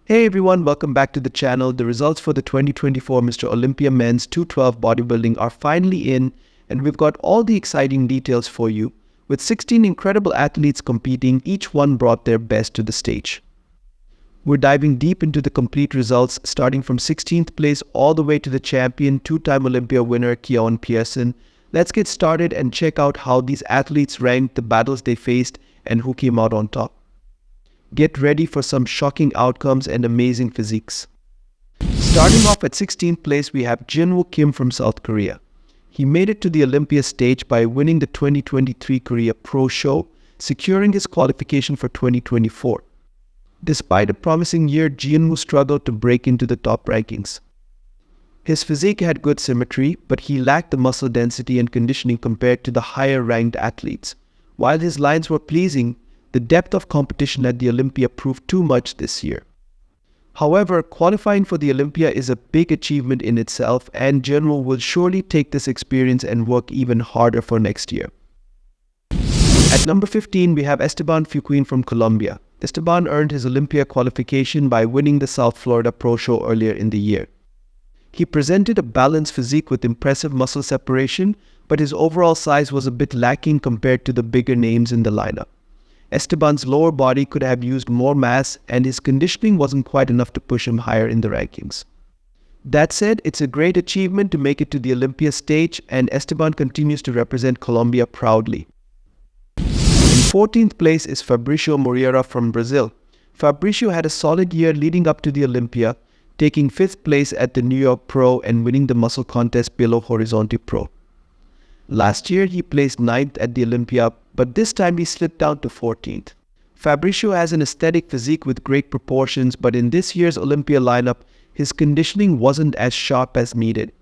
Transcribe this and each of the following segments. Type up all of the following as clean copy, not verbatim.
Hey everyone, welcome back to the channel. The results for the 2024 Mr. Olympia Men's 212 Bodybuilding are finally in, and we've got all the exciting details for you. With 16 incredible athletes competing, each one brought their best to the stage. We're diving deep into the complete results, starting from 16th place all the way to the champion, two-time Olympia winner Keone Pearson. Let's get started and check out how these athletes ranked, the battles they faced, and who came out on top. Get ready for some shocking outcomes and amazing physiques. Starting off at 16th place, we have Jin W Kim from South Korea. He made it to the Olympia stage by winning the 2023 Korea Pro Show, securing his qualification for 2024. Despite a promising year, Jin W struggled to break into the top rankings. His physique had good symmetry, but he lacked the muscle density and conditioning compared to the higher-ranked athletes. While his lines were pleasing, the depth of competition at the Olympia proved too much this year. However, qualifying for the Olympia is a big achievement in itself, and Jin W will surely take this experience and work even harder for next year. At number 15, we have Estaban Fuken from Colombia. Estaban earned his Olympia qualification by winning the South Florida Pro Show earlier in the year. He presented a balanced physique with impressive muscle separation, but his overall size was a bit lacking compared to the bigger names in the lineup. Esteban's lower body could have used more mass, and his conditioning wasn't quite enough to push him higher in the rankings. That said, it's a great achievement to make it to the Olympia stage, and Estaban continues to represent Colombia proudly. In 14th place is Fabricio Morera from Brazil. Fabricio had a solid year leading up to the Olympia, taking 5th place at the New York Pro and winning the muscle contest Belo Horizonte Pro. Last year, he placed 9th at the Olympia, but this time he slipped down to 14th. Fabricio has an aesthetic physique with great proportions, but in this year's Olympia lineup, his conditioning wasn't as sharp as needed.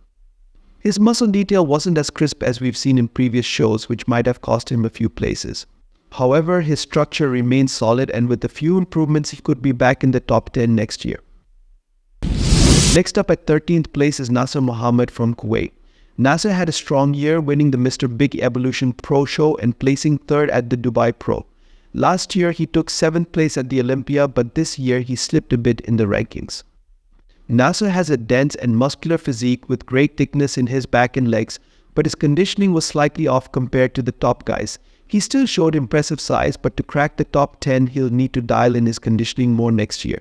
His muscle detail wasn't as crisp as we've seen in previous shows, which might have cost him a few places. However, his structure remains solid, and with a few improvements, he could be back in the top 10 next year. Next up at 13th place is Naser Muhammad from Kuwait. Naser had a strong year, winning the Mr. Big Evolution Pro Show and placing 3rd at the Dubai Pro. Last year, he took 7th place at the Olympia, but this year he slipped a bit in the rankings. Naser has a dense and muscular physique with great thickness in his back and legs, but his conditioning was slightly off compared to the top guys. He still showed impressive size, but to crack the top 10, he'll need to dial in his conditioning more next year.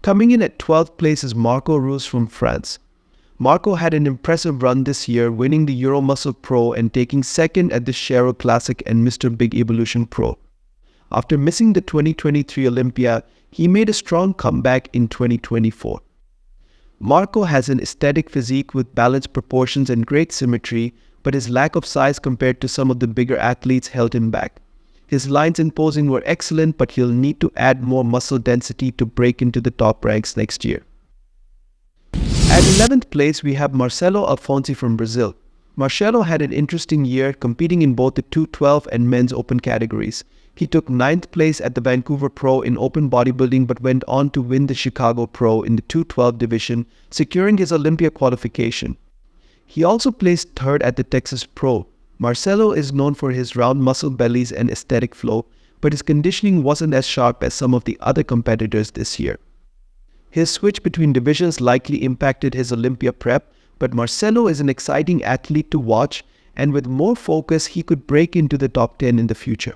Coming in at 12th place is Marco Ruiz from France. Marco had an impressive run this year, winning the Euromuscle Pro and taking 2nd at the Shero Classic and Mr. Big Evolution Pro. After missing the 2023 Olympia, he made a strong comeback in 2024. Marco has an aesthetic physique with balanced proportions and great symmetry, but his lack of size compared to some of the bigger athletes held him back. His lines and posing were excellent, but he'll need to add more muscle density to break into the top ranks next year. At 11th place, we have Marcelo Aloni from Brazil. Marcelo had an interesting year, competing in both the 212 and men's open categories. He took 9th place at the Vancouver Pro in open bodybuilding, but went on to win the Chicago Pro in the 212 division, securing his Olympia qualification. He also placed 3rd at the Texas Pro. Marcelo is known for his round muscle bellies and aesthetic flow, but his conditioning wasn't as sharp as some of the other competitors this year. His switch between divisions likely impacted his Olympia prep, but Marcelo is an exciting athlete to watch, and with more focus, he could break into the top 10 in the future.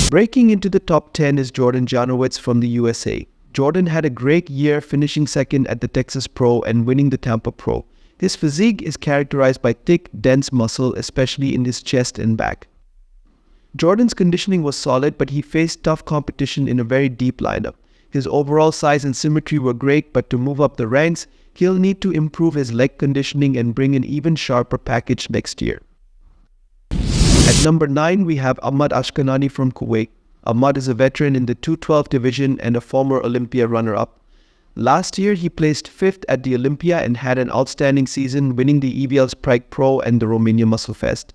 Breaking into the top 10 is Jordan Janowitz from the USA. Jordan had a great year, finishing 2nd at the Texas Pro and winning the Tampa Pro. His physique is characterized by thick, dense muscle, especially in his chest and back. Jordan's conditioning was solid, but he faced tough competition in a very deep lineup. His overall size and symmetry were great, but to move up the ranks, he'll need to improve his leg conditioning and bring an even sharper package next year. At number 9, we have Ahmad Ashkanani from Kuwait. Ahmad is a veteran in the 212 division and a former Olympia runner-up. Last year, he placed 5th at the Olympia and had an outstanding season, winning the EVL's Pride Pro and the Romania Muscle Fest.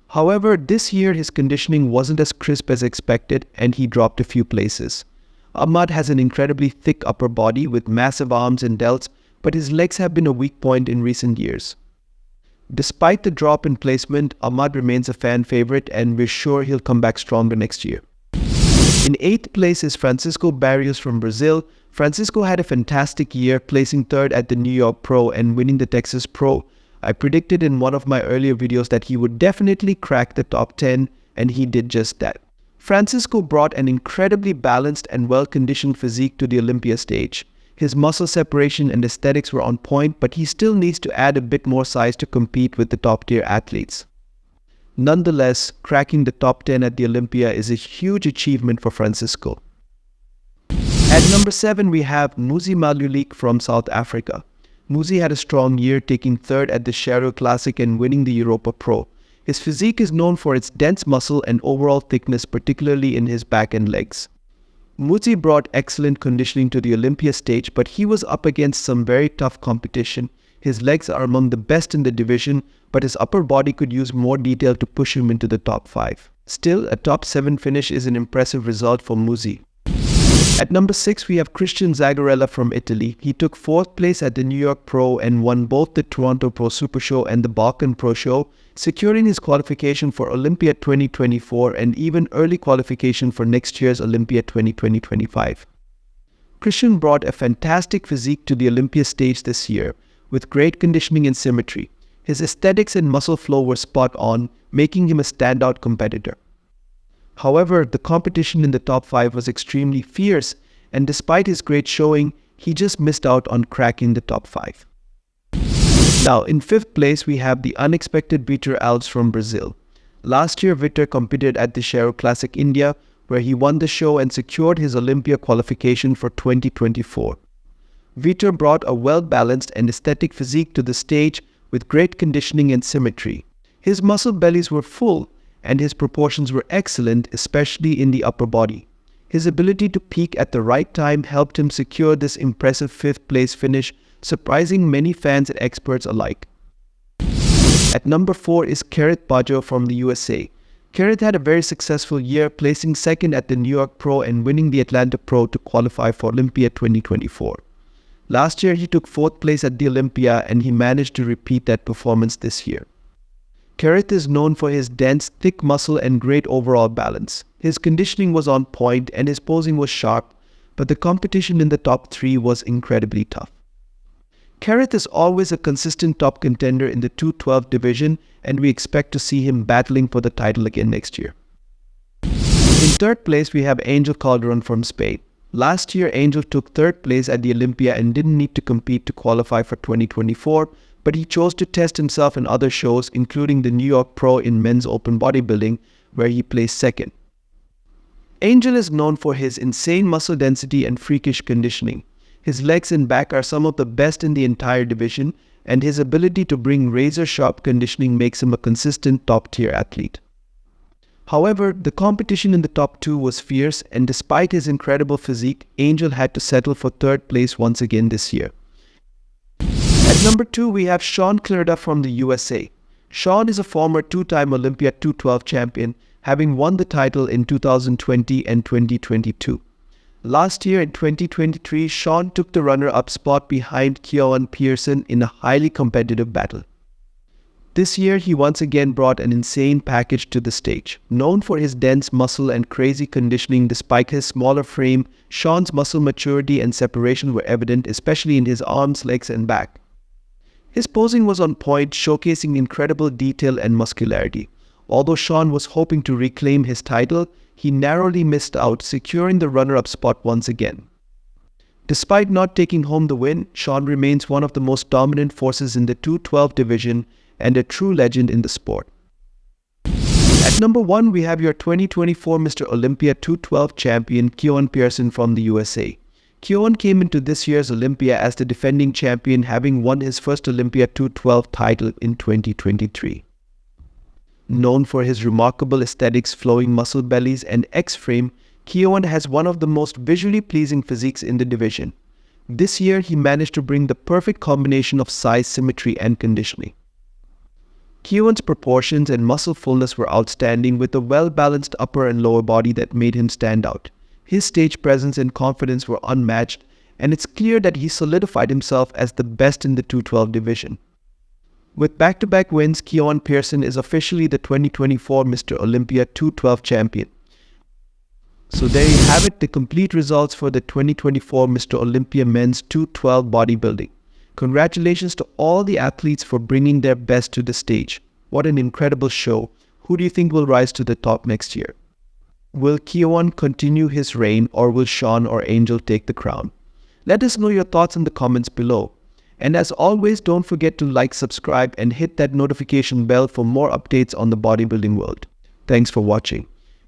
However, this year his conditioning wasn't as crisp as expected, and he dropped a few places. Ahmad has an incredibly thick upper body with massive arms and delts, but his legs have been a weak point in recent years. Despite the drop in placement, Ahmad remains a fan favorite, and we're sure he'll come back stronger next year. In 8th place is Francisco Barrios from Brazil. Francisco had a fantastic year, placing 3rd at the New York Pro and winning the Texas Pro. I predicted in one of my earlier videos that he would definitely crack the top 10, and he did just that. Francisco brought an incredibly balanced and well-conditioned physique to the Olympia stage. His muscle separation and aesthetics were on point, but he still needs to add a bit more size to compete with the top-tier athletes. Nonetheless, cracking the top 10 at the Olympia is a huge achievement for Francisco. At number 7, we have Muzi Malik from South Africa. Muzi had a strong year, taking 3rd at the Sharon Classic and winning the Europa Pro. His physique is known for its dense muscle and overall thickness, particularly in his back and legs. Muzi brought excellent conditioning to the Olympia stage, but he was up against some very tough competition. His legs are among the best in the division, but his upper body could use more detail to push him into the top 5. Still, a top 7 finish is an impressive result for Muzi. At number 6, we have Christian Zagarella from Italy. He took 4th place at the New York Pro and won both the Toronto Pro Super Show and the Balkan Pro Show, securing his qualification for Olympia 2024 and even early qualification for next year's Olympia 2025. Christian brought a fantastic physique to the Olympia stage this year, with great conditioning and symmetry. His aesthetics and muscle flow were spot on, making him a standout competitor. However, the competition in the top 5 was extremely fierce, and despite his great showing, he just missed out on cracking the top 5. Now, in 5th place, we have the unexpected Vinicius Alves from Brazil. Last year, Vitor competed at the Sharon Classic India, where he won the show and secured his Olympia qualification for 2024. Vitor brought a well-balanced and aesthetic physique to the stage with great conditioning and symmetry. His muscle bellies were full, and his proportions were excellent, especially in the upper body. His ability to peak at the right time helped him secure this impressive 5th place finish, surprising many fans and experts alike. At number 4 is Carrobajo from the USA. Carrot had a very successful year, placing 2nd at the New York Pro and winning the Atlanta Pro to qualify for Olympia 2024. Last year, he took 4th place at the Olympia, and he managed to repeat that performance this year. Carrot is known for his dense, thick muscle and great overall balance. His conditioning was on point and his posing was sharp, but the competition in the top 3 was incredibly tough. Carrot is always a consistent top contender in the 212 division, and we expect to see him battling for the title again next year. In 3rd place, we have Angel Cauldron from Spain. Last year, Angel took 3rd place at the Olympia and didn't need to compete to qualify for 2024, but he chose to test himself in other shows, including the New York Pro in men's open bodybuilding, where he placed 2nd. Angel is known for his insane muscle density and freakish conditioning. His legs and back are some of the best in the entire division, and his ability to bring razor-sharp conditioning makes him a consistent top-tier athlete. However, the competition in the top 2 was fierce, and despite his incredible physique, Angel had to settle for 3rd place once again this year. At number 2, we have Shawn Clearup from the USA. Shaun is a former 2-time Olympia 212 champion, having won the title in 2020 and 2022. Last year in 2023, Shaun took the runner-up spot behind Keone Pearson in a highly competitive battle. This year, he once again brought an insane package to the stage. Known for his dense muscle and crazy conditioning despite his smaller frame, Shaun's muscle maturity and separation were evident, especially in his arms, legs, and back. His posing was on point, showcasing incredible detail and muscularity. Although Shaun was hoping to reclaim his title, he narrowly missed out, securing the runner-up spot once again. Despite not taking home the win, Shaun remains one of the most dominant forces in the 212 division and a true legend in the sport. At number 1, we have your 2024 Mr. Olympia 212 champion, Keone Pearson from the USA. Keone came into this year's Olympia as the defending champion, having won his first Olympia 212 title in 2023. Known for his remarkable aesthetics, flowing muscle bellies, and X-frame, Keone has one of the most visually pleasing physiques in the division. This year, he managed to bring the perfect combination of size, symmetry, and conditioning. Keone's proportions and muscle fullness were outstanding, with a well-balanced upper and lower body that made him stand out. His stage presence and confidence were unmatched, and it's clear that he solidified himself as the best in the 212 division. With back-to-back wins, Keone Pearson is officially the 2024 Mr. Olympia 212 champion. So there you have it, the complete results for the 2024 Mr. Olympia Men's 212 Bodybuilding. Congratulations to all the athletes for bringing their best to the stage. What an incredible show. Who do you think will rise to the top next year? Will Keone continue his reign, or will Shaun or Angel take the crown? Let us know your thoughts in the comments below. And as always, don't forget to like, subscribe, and hit that notification bell for more updates on the bodybuilding world. Thanks for watching.